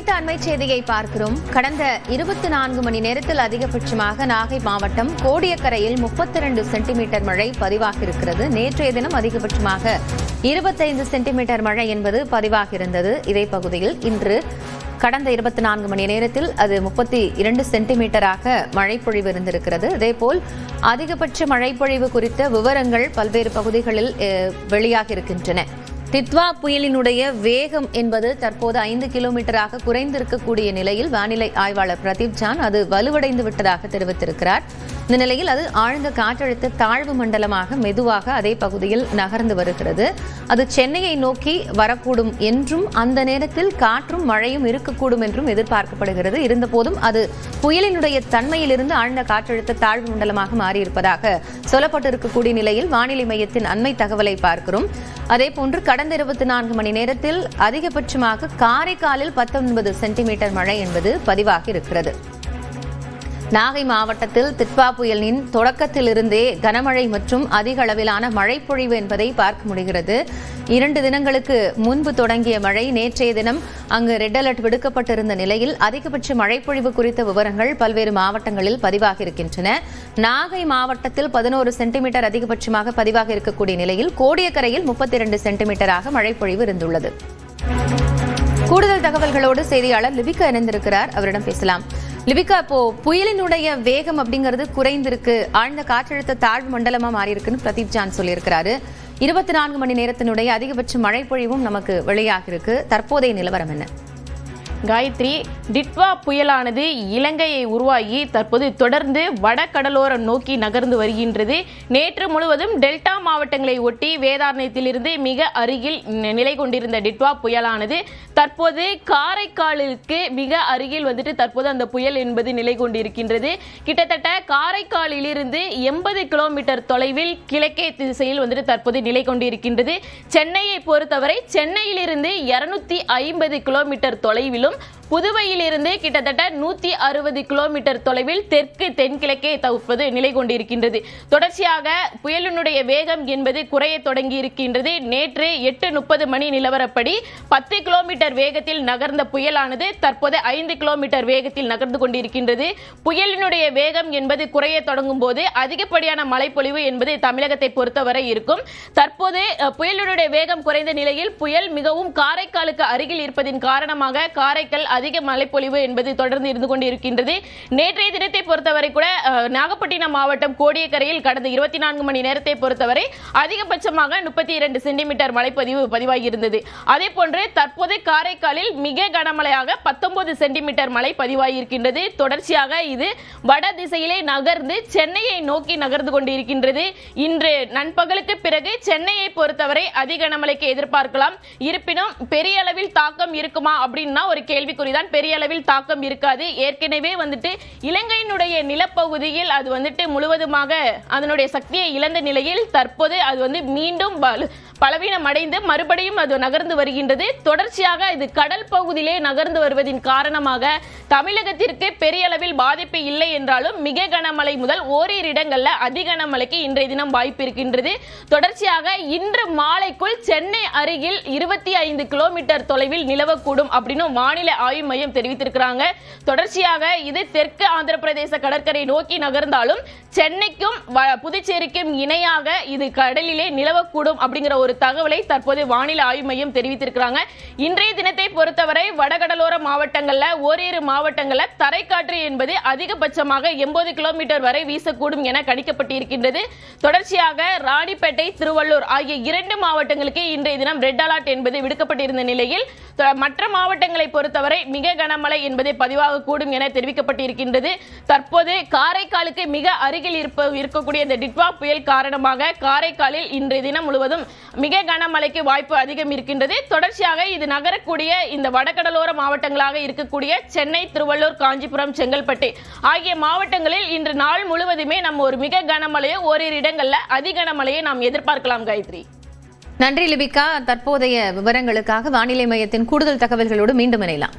குறித்த அண்மை செய்தியை பார்க்கிறோம். கடந்த 24 மணி நேரத்தில் அதிகபட்சமாக நாகை மாவட்டம் கோடியக்கரையில் 32 சென்டிமீட்டர் மழை பதிவாகியிருக்கிறது. நேற்றைய தினம் அதிகபட்சமாக 25 சென்டிமீட்டர் மழை என்பது பதிவாகியிருந்தது. இதே பகுதியில் இன்று கடந்த 24 மணி நேரத்தில் அது 32 சென்டிமீட்டராக மழைப்பொழிவு இருந்திருக்கிறது. இதேபோல் அதிகபட்ச மழைப்பொழிவு குறித்த விவரங்கள் பல்வேறு பகுதிகளில் வெளியாகி இருக்கின்றன. தித்வா புயலினுடைய வேகம் என்பது தற்போது 5 கிலோமீட்டராக குறைந்திருக்கக்கூடிய நிலையில் வானிலை ஆய்வாளர் பிரதீப் ஜான் அது வலுவடைந்து விட்டதாக தெரிவித்திருக்கிறார். இந்த நிலையில் அது ஆழ்ந்த காற்றழுத்த தாழ்வு மண்டலமாக மெதுவாக அதே பகுதியில் நகர்ந்து வருகிறது. அது சென்னையை நோக்கி வரக்கூடும் என்றும் அந்த நேரத்தில் காற்றும் மழையும் இருக்கக்கூடும் என்றும் எதிர்பார்க்கப்படுகிறது. இருந்தபோதும் அது புயலினுடைய தன்மையிலிருந்து ஆழ்ந்த காற்றழுத்த தாழ்வு மண்டலமாக மாறியிருப்பதாக சொல்லப்பட்டிருக்கக்கூடிய நிலையில் வானிலை மையத்தின் அண்மை தகவலை பார்க்கிறோம். அதேபோன்று கடந்த 24 மணி நேரத்தில் அதிகபட்சமாக காரைக்காலில் 19 சென்டிமீட்டர் மழை என்பது பதிவாகி இருக்கிறது. நாகை மாவட்டத்தில் தித்வா புயலின் தொடக்கத்திலிருந்தே கனமழை மற்றும் அதிக அளவிலான மழைப்பொழிவு என்பதை பார்க்க முடிகிறது. 2 தினங்களுக்கு முன்பு தொடங்கிய மழை நேற்றைய தினம் அங்கு ரெட் அலர்ட் விடுக்கப்பட்டிருந்த நிலையில் அதிகபட்ச மழைப்பொழிவு குறித்த விவரங்கள் பல்வேறு மாவட்டங்களில் பதிவாகி இருக்கின்றன. நாகை மாவட்டத்தில் 11 சென்டிமீட்டர் அதிகபட்சமாக பதிவாக இருக்கக்கூடிய நிலையில் கோடியக்கரையில் 32 சென்டிமீட்டராக மழைப்பொழிவு இருந்துள்ளது. கூடுதல் தகவல்களோடு செய்தியாளர் லிபிகா இணைந்திருக்கிறார். அவரிடம் பேசலாம். லிபிகா, இப்போ புயலினுடைய வேகம் அப்படிங்கிறது குறைந்திருக்கு, ஆழ்ந்த காற்றழுத்த தாழ்வு மண்டலமா மாறி இருக்குன்னு பிரதீப் ஜான் சொல்லியிருக்கிறாரு. 24 மணி நேரத்தினுடைய அதிகபட்ச மழை பொழிவும் நமக்கு வெளியாகி இருக்கு. தற்போதைய நிலவரம் என்ன? காயத்ரி, டிட்வா புயலானது இலங்கையை உருவாகி தற்போது தொடர்ந்து வடகடலோரம் நோக்கி நகர்ந்து வருகின்றது. நேற்று முழுவதும் டெல்டா மாவட்டங்களை ஒட்டி வேதாரண்யத்திலிருந்து மிக அருகில் நிலை கொண்டிருந்த டிட்வா புயலானது தற்போது காரைக்காலுக்கு மிக அருகில் தற்போது அந்த புயல் என்பது நிலை கொண்டிருக்கின்றது. கிட்டத்தட்ட காரைக்காலிலிருந்து 80 கிலோமீட்டர் தொலைவில் கிழக்கே திசையில் தற்போது நிலை கொண்டிருக்கின்றது. சென்னையை பொறுத்தவரை சென்னையிலிருந்து 250 கிலோமீட்டர் தொலைவிலும் புதுவையிலிருந்து கிட்டத்தட்ட 160 கிலோமீட்டர் தொலைவில் தெற்கு தென்கிழக்கே தற்போது நிலை கொண்டிருக்கின்றது. தொடர்ச்சியாக புயலினுடைய வேகம் என்பது குறைய தொடங்கி இருக்கின்றது. நேற்று 8:30 மணி நிலவரப்படி 10 கிலோமீட்டர் வேகத்தில் நகர்ந்த புயலானது தற்போது 5 கிலோமீட்டர் வேகத்தில் நகர்ந்து கொண்டிருக்கின்றது. புயலினுடைய வேகம் என்பது குறைய தொடங்கும் போது அதிகப்படியான மழைப்பொழிவு என்பது தமிழகத்தை பொறுத்தவரை இருக்கும். தற்போது புயலினுடைய வேகம் குறைந்த நிலையில் புயல் மிகவும் காரைக்காலுக்கு அருகில் இருப்பதின் காரணமாக காரைக்கால் அதிக மழைப்பொழிவு என்பது தொடர்ந்து இருந்து கொண்டிருக்கின்றது. நேற்றைய தினத்தை பொறுத்தவரை கூட நாகப்பட்டினம் மாவட்டம் கோடியக்கரையில் கடந்த 24 மணி நேரத்தை பொறுத்தவரை அதிகபட்சமாக 32 சென்டிமீட்டர் மழைப்பதிவு பதிவாகி இருந்தது. அதே போன்று தற்போது காரைக்காலில் மிக கனமழையாக 19 சென்டிமீட்டர் மழை பதிவாகி இருக்கின்றது. தொடர்ச்சியாக இது வட திசையிலே நகர்ந்து சென்னையை நோக்கி நகர்ந்து கொண்டிருக்கின்றது. இன்று நண்பகலுக்கு பிறகு சென்னையை பொறுத்தவரை அதிக கனமழைக்கு எதிர்பார்க்கலாம். இருப்பினும் பெரிய அளவில் தாக்கம் இருக்குமா அப்படின்னா ஒரு கேள்விக்குறிதான். பெரிய அளவில் தாக்கம் இருக்காது. ஏற்கனவே இலங்கையினுடைய நிலப்பகுதியில் அது முழுவதுமாக அதனுடைய சக்தியை இழந்த நிலையில் தற்போது அது மீண்டும் பலவீனம் அடைந்து மறுபடியும் அது நகர்ந்து வருகின்றது. தொடர்ச்சியாக இது கடல் பகுதியிலே நகர்ந்து வருவதின் காரணமாக தமிழகத்திற்கு பெரிய அளவில் பாதிப்பு இல்லை என்றாலும் மிக கனமழை முதல் ஓரிரு இடங்கள்ல அதிக கனமழைக்கு இன்றைய தினம் வாய்ப்பு இருக்கின்றது. தொடர்ச்சியாக இன்று மாலைக்குள் சென்னை அருகில் 25 கிலோமீட்டர் தொலைவில் நிலவக்கூடும் அப்படின்னு வானிலை ஆய்வு மையம் தெரிவித்திருக்கிறாங்க. தொடர்ச்சியாக இது தெற்கு ஆந்திர பிரதேச கடற்கரை நோக்கி நகர்ந்தாலும் சென்னைக்கும் புதுச்சேரிக்கும் இணையாக இது கடலிலே நிலவக்கூடும் அப்படிங்கிற ஒரு தகவலை தற்போது வானிலை ஆய்வு மையம் தெரிவித்திருக்கிறாங்க. இன்றைய தினத்தை பொறுத்தவரை வடகடலோர மாவட்டங்கள்ல ஓரிரு மாவட்டங்கள்ல தரைக்காற்று என்பது அதிகபட்சமாக 80 கிலோமீட்டர் வரை வீசக்கூடும் என கணிக்கப்பட்டிருக்கின்றது. தொடர்ச்சியாக ராணிப்பேட்டை, திருவள்ளூர் ஆகிய 2 மாவட்டங்களுக்கு இன்றைய தினம் ரெட் அலர்ட் என்பது விடுக்கப்பட்டிருந்த நிலையில் மற்ற மாவட்டங்களை பொறுத்தவரை மிக கனமழை என்பது பதிவாகக்கூடும் என தெரிவிக்கப்பட்டிருக்கின்றது. தற்போது காரைக்காலுக்கு மிக அருகில் இருக்கக்கூடிய இந்த டிட்வா புயல் காரணமாக காரைக்காலில் இன்றைய தினம் முழுவதும் மிக கனமழைக்கு வாய்ப்பு அதிகம் இருக்கின்றது. தொடர்ச்சியாக இது நகரக்கூடிய இந்த வடகடலோர மாவட்டங்களாக இருக்கக்கூடிய சென்னை, திருவள்ளூர், காஞ்சிபுரம், செங்கல்பட்டு ஆகிய மாவட்டங்களில் இன்று நாள் முழுவதுமே நம்ம ஒரு மிக கனமழையோ ஓரிரு இடங்கள்ல அதிக கனமழையை நாம் எதிர்பார்க்கலாம். காயத்ரி, நன்றி லிபிகா. தற்போதைய விவரங்களுக்காக வானிலை மையத்தின் கூடுதல் தகவல்களோடு மீண்டும் இணையலாம்.